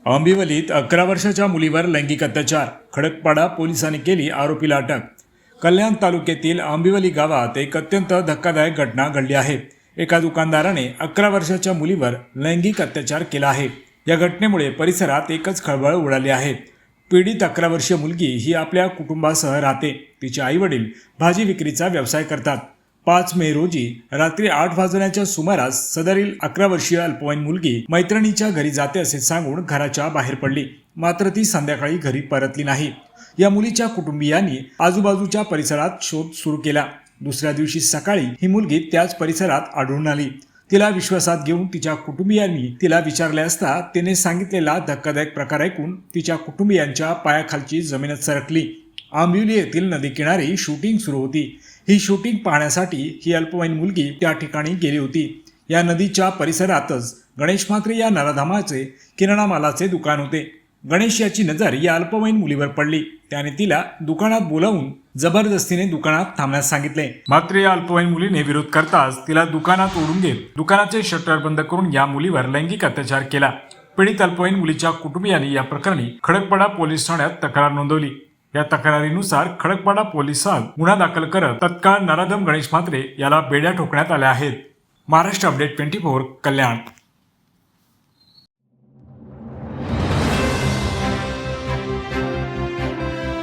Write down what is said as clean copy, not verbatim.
आंबिवलीत 11 वर्षाच्या मुलीवर लैंगिक अत्याचार, खडकपाडा पोलिसांनी केली आरोपीला अटक। कल्याण तालुक्यातील आंबिवली गावात एक अत्यंत धक्कादायक घटना घडली आहे। एका दुकानदाराने 11 वर्षाच्या मुलीवर लैंगिक अत्याचार केला आहे। या घटनेमुळे परिसरात एकच खळबळ उडाली आहे। पीडित 11 वर्षीय मुलगी ही आपल्या कुटुंबासह राहते। तिचे आईवडील भाजी विक्रीचा व्यवसाय करतात। 5 मे रोजी रात्री 8 वाजण्याच्या सुमारास सदरील 11 वर्षीय अल्पवयीन मुलगी मैत्रिणीच्या घरी जाते असे सांगून घराच्या बाहेर पडली, मात्र ती संध्याकाळी घरी परतली नाही। या मुलीच्या कुटुंबियांनी आजूबाजूच्या परिसरात शोध सुरू केला। दुसऱ्या दिवशी सकाळी ही मुलगी त्याच परिसरात आढळून आली। तिला विश्वासात घेऊन तिच्या कुटुंबियांनी तिला विचारले असता तिने सांगितलेला धक्कादायक प्रकार ऐकून तिच्या कुटुंबियांच्या पायाखालची जमीनच सरकली। आंबिवली येथील नदीकिनारी शूटिंग सुरू होती। ही शूटिंग पाहण्यासाठी ही अल्पवयीन मुलगी त्या ठिकाणी गेली होती। या नदीच्या परिसरातच गणेश म्हात्रे या नराधामाचे किराणा मालाचे दुकान होते। गणेश याची नजर या अल्पवयीन मुलीवर पडली। त्याने तिला दुकानात बोलावून जबरदस्तीने दुकानात थांबण्यास सांगितले, मात्र या अल्पवयीन मुलीने विरोध करताच तिला दुकानात ओढून घेत दुकानाचे शटर बंद करून या मुलीवर लैंगिक अत्याचार केला। पीडित अल्पवयीन मुलीच्या कुटुंबियांनी या प्रकरणी खडकपाडा पोलीस ठाण्यात तक्रार नोंदवली। या तक्रारीनुसार खडकपाडा पोलिसात गुन्हा दाखल करत तत्काळ नराधम गणेश म्हात्रे याला बेड्या ठोकण्यात आल्या आहेत। महाराष्ट्र अपडेट 24 कल्याण।